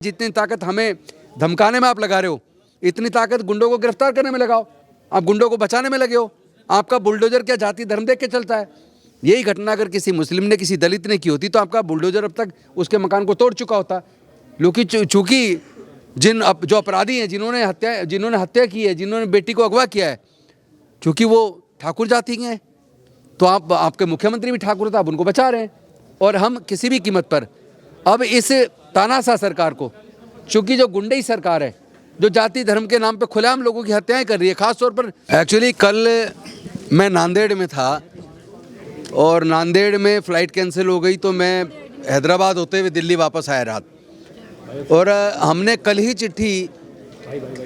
जितनी ताकत हमें धमकाने में आप लगा रहे हो, इतनी ताकत गुंडों को गिरफ्तार करने में लगाओ। आप गुंडों को बचाने में लगे हो। आपका बुलडोजर क्या जाति धर्म देख के चलता है? यही घटना अगर किसी मुस्लिम ने, किसी दलित ने की होती तो आपका बुलडोजर अब तक उसके मकान को तोड़ चुका होता। लेकिन चूंकि जो अपराधी हैं, जिन्होंने हत्या की है, जिन्होंने बेटी को अगवा किया है, चूंकि वो ठाकुर जाति के हैं, तो आपके मुख्यमंत्री भी ठाकुर थे, आप उनको बचा रहे हैं। और हम किसी भी कीमत पर अब इस तानाशाह सरकार को, चूंकि जो गुंडई सरकार है, जो जाति धर्म के नाम पे खुलेआम लोगों की हत्याएं कर रही है, खास तौर पर एक्चुअली कल मैं नांदेड़ में था और नांदेड़ में फ़्लाइट कैंसिल हो गई तो मैं हैदराबाद होते हुए दिल्ली वापस आया रात। और हमने कल ही चिट्ठी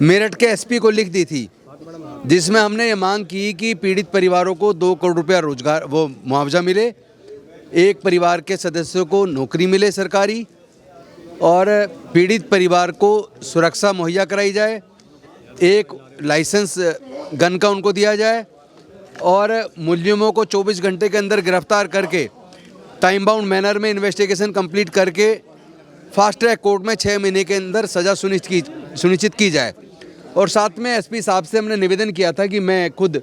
मेरठ के एसपी को लिख दी थी, जिसमें हमने ये मांग की कि पीड़ित परिवारों को 2 करोड़ रुपया रोजगार मुआवजा मिले, एक परिवार के सदस्यों को नौकरी मिले सरकारी, और पीड़ित परिवार को सुरक्षा मुहैया कराई जाए, एक लाइसेंस गन का उनको दिया जाए, और मुलजिमों को 24 घंटे के अंदर गिरफ्तार करके टाइम बाउंड मैनर में इन्वेस्टिगेशन कंप्लीट करके फास्ट ट्रैक कोर्ट में 6 महीने के अंदर सज़ा सुनिश्चित की जाए। और साथ में एसपी साहब से हमने निवेदन किया था कि मैं खुद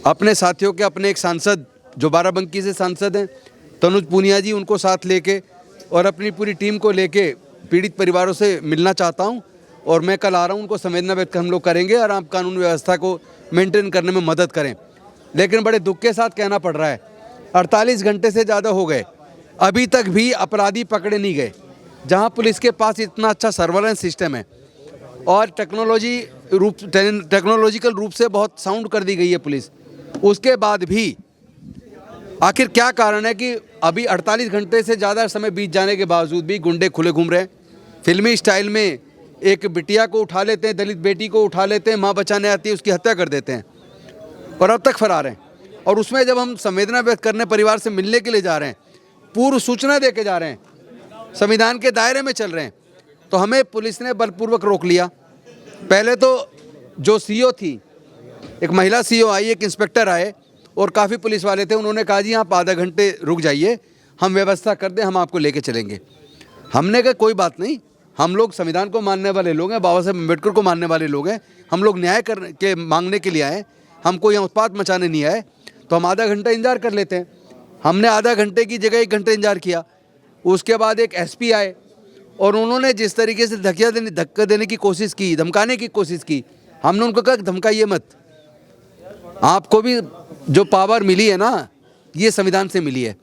अपने साथियों के, अपने एक सांसद जो बाराबंकी से सांसद हैं, तनुज पूनिया जी, उनको साथ लेके और अपनी पूरी टीम को लेके पीड़ित परिवारों से मिलना चाहता हूं। और मैं कल आ रहा हूं, उनको संवेदना व्यक्त हम लोग करेंगे और आप कानून व्यवस्था को मेंटेन करने में मदद करें। लेकिन बड़े दुख के साथ कहना पड़ रहा है, 48 घंटे से ज़्यादा हो गए, अभी तक भी अपराधी पकड़े नहीं गए। जहां पुलिस के पास इतना अच्छा सर्वेलेंस सिस्टम है और टेक्नोलॉजिकल रूप से बहुत साउंड कर दी गई है पुलिस, उसके बाद भी आखिर क्या कारण है कि अभी 48 घंटे से ज़्यादा समय बीत जाने के बावजूद भी गुंडे खुले घूम रहे हैं? फिल्मी स्टाइल में एक बिटिया को उठा लेते हैं, दलित बेटी को उठा लेते हैं, माँ बचाने आती है, उसकी हत्या कर देते हैं और अब तक फरार हैं। और उसमें जब हम संवेदना व्यक्त करने परिवार से मिलने के लिए जा रहे हैं, पूर्व सूचना दे के जा रहे हैं, संविधान के दायरे में चल रहे हैं, तो हमें पुलिस ने बलपूर्वक रोक लिया। पहले तो जो सीओ थी, एक महिला सीओ आई, एक इंस्पेक्टर आए और काफ़ी पुलिस वाले थे, उन्होंने कहा जी आप आधा घंटे रुक जाइए, हम व्यवस्था कर दें, हम आपको लेके चलेंगे। हमने कहा कोई बात नहीं, हम लोग संविधान को मानने वाले लोग हैं, बाबा साहब अम्बेडकर को मानने वाले लोग हैं, हम लोग न्याय मांगने के लिए आए, हमको यहाँ उत्पात मचाने नहीं आए, तो हम आधा घंटा इंतजार कर लेते हैं। हमने आधा घंटे की जगह 1 घंटे इंतजार किया। उसके बाद एक एसपी आए और उन्होंने जिस तरीके से धक्का देने की कोशिश की, धमकाने की कोशिश की, हमने उनको कहा धमकाइए मत, आपको भी जो पावर मिली है ना, ये संविधान से मिली है,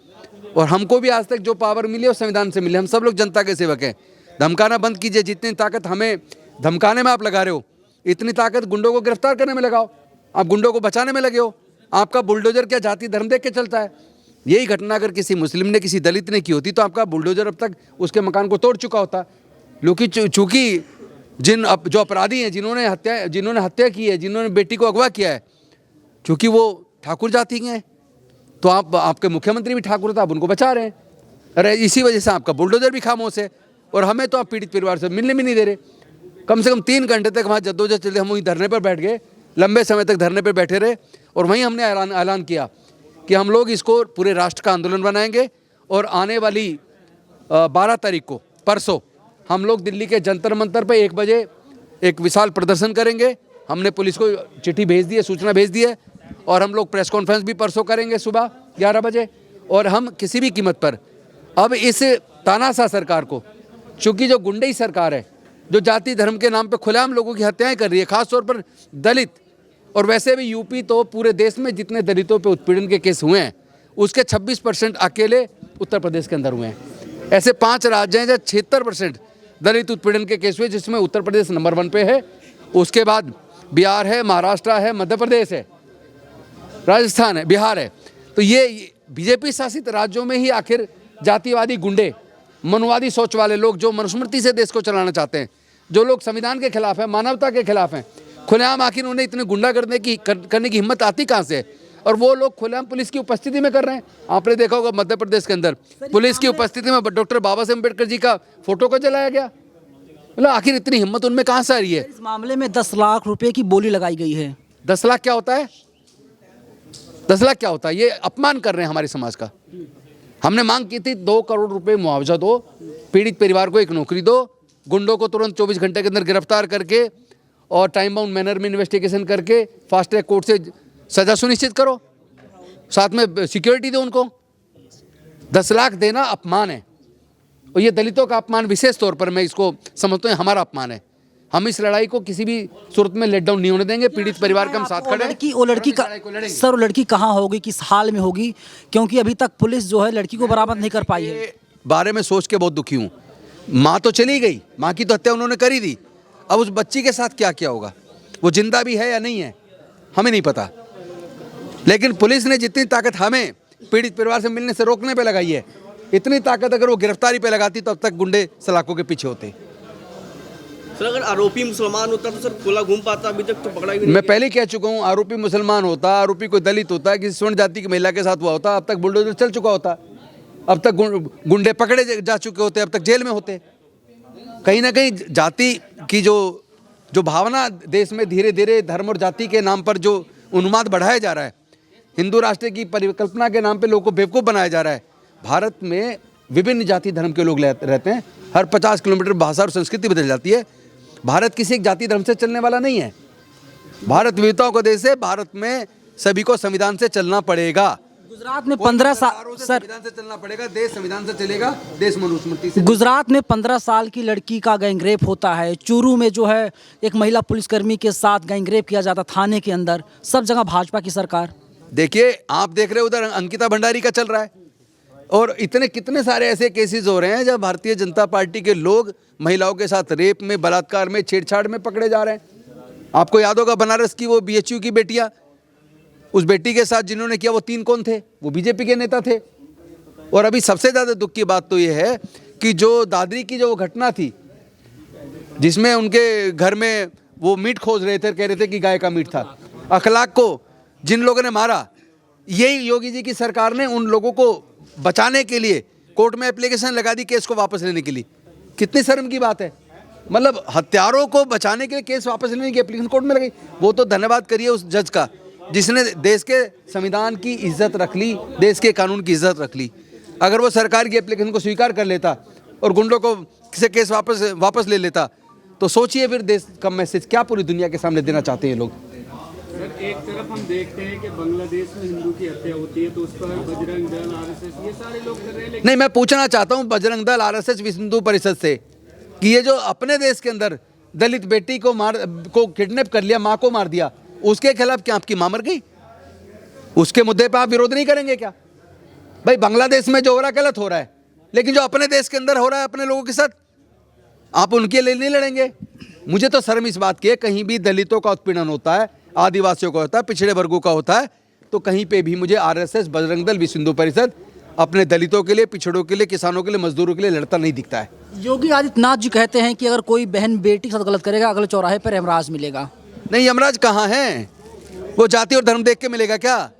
और हमको भी आज तक जो पावर मिली है वो संविधान से मिली है। हम सब लोग जनता के सेवक हैं, धमकाना बंद कीजिए। जितनी ताकत हमें धमकाने में आप लगा रहे हो, इतनी ताकत गुंडों को गिरफ्तार करने में लगाओ। आप गुंडों को बचाने में लगे हो। आपका बुलडोजर क्या जाति धर्म देख के चलता है? यही घटना अगर किसी मुस्लिम ने, किसी दलित ने की होती तो आपका बुलडोजर अब तक उसके मकान को तोड़ चुका होता। लेकिन चूंकि जो अपराधी हैं, जिन्होंने हत्या की है, जिन्होंने बेटी को अगवा किया है, चूंकि वो ठाकुर जाति के हैं, तो आपके मुख्यमंत्री भी ठाकुर थे, आप उनको बचा रहे हैं। अरे इसी वजह से आपका बुलडोजर भी खामोश है और हमें तो आप पीड़ित परिवार से मिलने भी नहीं दे रहे। कम से कम 3 घंटे तक वहाँ जद्दोजहद चलते, हम वहीं धरने पर बैठ गए, लंबे समय तक धरने पर बैठे रहे और वहीं हमने ऐलान किया कि हम लोग इसको पूरे राष्ट्र का आंदोलन बनाएंगे और आने वाली 12 तारीख को, परसों, हम लोग दिल्ली के जंतर मंतर पर 1 बजे एक विशाल प्रदर्शन करेंगे। हमने पुलिस को चिट्ठी भेज दी है, सूचना भेज दी है, और हम लोग प्रेस कॉन्फ्रेंस भी परसों करेंगे सुबह 11 बजे। और हम किसी भी कीमत पर अब इस तानाशाह सरकार को, चूँकि जो गुंडई सरकार है, जो जाति धर्म के नाम पे खुलेआम लोगों की हत्याएं कर रही है, खास तौर पर दलित, और वैसे भी यूपी तो पूरे देश में जितने दलितों पे उत्पीड़न के केस हुए हैं उसके 26% अकेले उत्तर प्रदेश के अंदर हुए हैं। ऐसे 5 राज्य हैं जहाँ 76% दलित उत्पीड़न के केस हुए, जिसमें उत्तर प्रदेश नंबर 1 पे है। उसके बाद बिहार है, महाराष्ट्र है, मध्य प्रदेश है, राजस्थान है, बिहार है। तो ये बीजेपी शासित राज्यों में ही आखिर जातिवादी गुंडे, मनुवादी सोच वाले लोग, जो मनुस्मृति से देश को चलाना चाहते हैं, जो लोग संविधान के खिलाफ हैं, मानवता के खिलाफ हैं, खुलेआम आखिर उन्हें इतने गुंडा करने की हिम्मत आती कहाँ से? और वो लोग खुलेआम पुलिस की उपस्थिति में कर रहे हैं। आपने देखा होगा मध्य प्रदेश के अंदर पुलिस की उपस्थिति में डॉक्टर बाबा साहब अम्बेडकर जी का फोटो को जलाया गया। मतलब आखिर इतनी हिम्मत उनमें कहाँ से आ रही है? इस मामले में 10 लाख रुपए की बोली लगाई गई है। 10 लाख क्या होता है? 10 लाख क्या होता है? ये अपमान कर रहे हैं हमारे समाज का। हमने मांग की थी 2 करोड़ रुपए मुआवजा दो, पीड़ित परिवार को एक नौकरी दो, गुंडों को तुरंत 24 घंटे के अंदर गिरफ्तार करके और टाइम बाउंड मैनर में इन्वेस्टिगेशन करके फास्ट ट्रैक कोर्ट से सजा सुनिश्चित करो, साथ में सिक्योरिटी दो उनको। 10 लाख देना अपमान है, और ये दलितों का अपमान विशेष तौर पर मैं इसको समझता हूँ हमारा अपमान है। हम इस लड़ाई को किसी भी सूरत में लेट डाउन नहीं होने देंगे। पीड़ित परिवार के हम साथ खड़े हैं। वो लड़की का सर, वो लड़की कहाँ होगी, किस हाल में होगी? क्योंकि अभी तक पुलिस जो है लड़की को बरामद नहीं कर पाई है। ये बारे में सोच के बहुत दुखी हूँ। माँ तो चली गई, माँ की तो हत्या उन्होंने करी दी। अब उस बच्ची के साथ क्या क्या होगा, वो जिंदा भी है या नहीं है, हमें नहीं पता। लेकिन पुलिस ने जितनी ताकत हमें पीड़ित परिवार से मिलने से रोकने पे लगाई है, इतनी ताकत अगर वो गिरफ्तारी पे लगाती तो अब तक गुंडे सलाखों के पीछे होते। सर अगर आरोपी मुसलमान होता तो सर खुला घूम पाता, अभी तक तो पकड़ा ही नहीं। मैं पहले कह चुका हूँ, आरोपी मुसलमान होता, आरोपी कोई दलित होता, किसी स्वर्ण जाति की महिला के साथ हुआ होता, अब तक बुलडोजर चल चुका होता, अब तक गुंडे पकड़े जा चुके होते, अब तक जेल में होते। कहीं ना कहीं जाति की जो भावना देश में धीरे धीरे धर्म और जाति के नाम पर जो उन्माद बढ़ाया जा रहा है, हिंदू राष्ट्र की परिकल्पना के नाम पे लोगों को बेवकूफ़ बनाया जा रहा है। भारत में विभिन्न जाति धर्म के लोग रहते हैं, हर 50 किलोमीटर भाषा और संस्कृति बदल जाती है। भारत किसी एक जाति धर्म से चलने वाला नहीं है। भारत विविधताओं का देश है। भारत में सभी को संविधान से चलना पड़ेगा। गुजरात में 15 साल सर, संविधान से चलना पड़ेगा। देश संविधान से चलेगा, देश मनुस्मृति से। गुजरात में 15 साल की लड़की का गैंगरेप होता है। चूरू में जो है एक महिला पुलिसकर्मी के साथ गैंगरेप किया जाता थाने के अंदर। सब जगह भाजपा की सरकार। देखिए, आप देख रहे हो उधर अंकिता भंडारी का चल रहा है, और इतने कितने सारे ऐसे केसेस हो रहे हैं जब भारतीय जनता पार्टी के लोग महिलाओं के साथ रेप में, बलात्कार में, छेड़छाड़ में पकड़े जा रहे हैं। आपको याद होगा बनारस की वो BHU की बेटियां, उस बेटी के साथ जिन्होंने किया वो 3 कौन थे? वो बीजेपी के नेता थे। और अभी सबसे ज़्यादा दुख की बात तो ये है कि जो दादरी की जो घटना थी, जिसमें उनके घर में वो मीट खोज रहे थे, कह रहे थे कि गाय का मीट था, अखलाक को जिन लोगों ने मारा, यही योगी जी की सरकार ने उन लोगों को बचाने के लिए कोर्ट में एप्लीकेशन लगा दी केस को वापस लेने के लिए। कितनी शर्म की बात है। मतलब हत्यारों को बचाने के लिए केस वापस लेने की एप्लीकेशन कोर्ट में लगाई। वो तो धन्यवाद करिए उस जज का जिसने देश के संविधान की इज्जत रख ली, देश के कानून की इज्जत रख ली। अगर वो सरकार की एप्लीकेशन को स्वीकार कर लेता और गुंडों को से केस वापस ले लेता, तो सोचिए फिर देश का मैसेज क्या पूरी दुनिया के सामने देना चाहते हैं लोग। एक तरफ हम देखते हैं कि बांग्लादेश में हिंदू की हत्या होती है तो उस पर बजरंग दल, RSS, ये सारे लोग कर रहे हैं। नहीं, मैं पूछना चाहता हूं बजरंग दल, RSS, विश्व हिंदू परिषद से कि ये जो अपने देश के अंदर दलित बेटी को किडनैप कर लिया, माँ को मार दिया, उसके खिलाफ क्या आपकी माँ मर गई? उसके मुद्दे पर आप विरोध नहीं करेंगे क्या? भाई, बांग्लादेश में जो हो रहा है गलत हो रहा है, लेकिन जो अपने देश के अंदर हो रहा है अपने लोगों के साथ, आप उनके लिए नहीं लड़ेंगे? मुझे तो शर्म इस बात की है, कहीं भी दलितों का उत्पीड़न होता है, आदिवासियों का होता है, पिछड़े वर्गों का होता है, तो कहीं पे भी मुझे RSS, बजरंग दल, विश्व हिंदू परिषद अपने दलितों के लिए, पिछड़ों के लिए, किसानों के लिए, मजदूरों के लिए लड़ता नहीं दिखता है। योगी आदित्यनाथ जी कहते हैं कि अगर कोई बहन बेटी के साथ गलत करेगा, अगले चौराहे पर यमराज मिलेगा। नहीं, यमराज कहाँ है? वो जाति और धर्म देख के मिलेगा क्या?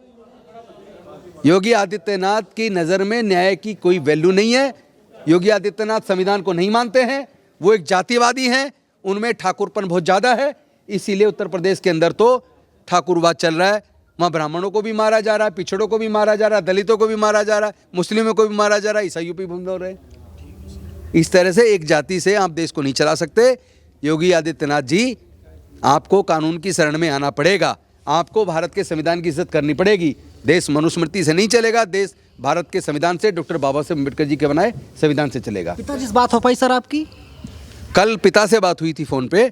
योगी आदित्यनाथ की नज़र में न्याय की कोई वैल्यू नहीं है। योगी आदित्यनाथ संविधान को नहीं मानते हैं, वो एक जातिवादी हैं, उनमें ठाकुरपन बहुत ज़्यादा है। इसीलिए उत्तर प्रदेश के अंदर तो ठाकुरवाद चल रहा है। वहाँ ब्राह्मणों को भी मारा जा रहा है, पिछड़ों को भी मारा जा रहा है, दलितों को भी मारा जा रहा है, मुस्लिमों को भी मारा जा रहा है, ईसाइयों पे भी हमला हो रहे हैं। इस तरह से एक जाति से आप देश को नहीं चला सकते। योगी आदित्यनाथ जी, आपको कानून की शरण में आना पड़ेगा, आपको भारत के संविधान की इज्जत करनी पड़ेगी। देश मनुस्मृति से नहीं चलेगा, देश भारत के संविधान से, डॉक्टर बाबा साहेब अम्बेडकर जी के बनाए संविधान से चलेगा। पिताजी से बात हो पाई सर आपकी? कल पिता से बात हुई थी फ़ोन पे,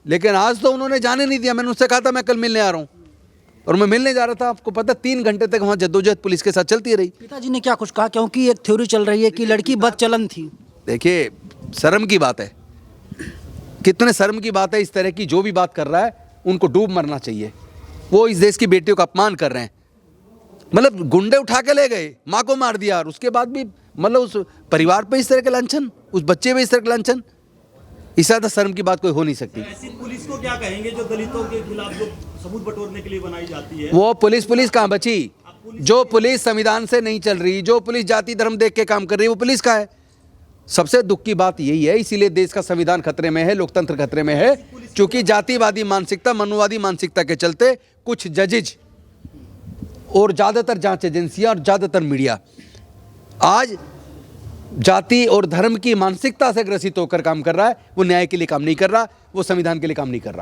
लेकिन आज तो उन्होंने जाने नहीं दिया। मैंने उससे कहा था मैं कल मिलने आ रहा हूँ, और मैं मिलने जा रहा था। आपको पता 3 घंटे तक वहाँ जद्दोजहद पुलिस के साथ चलती रही। पिताजी ने क्या कुछ कहा? क्योंकि एक थ्योरी चल रही है कि लड़की बदचलन थी। देखिए, शर्म की बात है, कितने शर्म की बात है। इस तरह की जो भी बात कर रहा है उनको डूब मरना चाहिए। वो इस देश की बेटियों का अपमान कर रहे हैं। मतलब गुंडे उठा के ले गए, माँ को मार दिया, और उसके बाद भी मतलब उस परिवार पे इस तरह के लांछन, उस बच्चे पे इस तरह के लांछन, इससे ज़्यादा शर्म की बात कोई हो नहीं सकती। ऐसी पुलिस को क्या कहेंगे जो दलितों के खिलाफ जो सबूत बटोरने के लिए बनाई जाती है? वो पुलिस कहाँ बची? जो पुलिस संविधान से नहीं चल रही, जो पुलिस जाति धर्म देख के काम कर रही है, वो पुलिस का है। सबसे दुख की बात यही है, इसीलिए देश का संविधान खतरे में है, लोकतंत्र खतरे में है, क्योंकि जातिवादी मानसिकता, मनुवादी मानसिकता के चलते कुछ जजेज और ज़्यादातर जांच एजेंसियां और ज़्यादातर मीडिया आज जाति और धर्म की मानसिकता से ग्रसित होकर काम कर रहा है, वो न्याय के लिए काम नहीं कर रहा, वो संविधान के लिए काम नहीं कर रहा।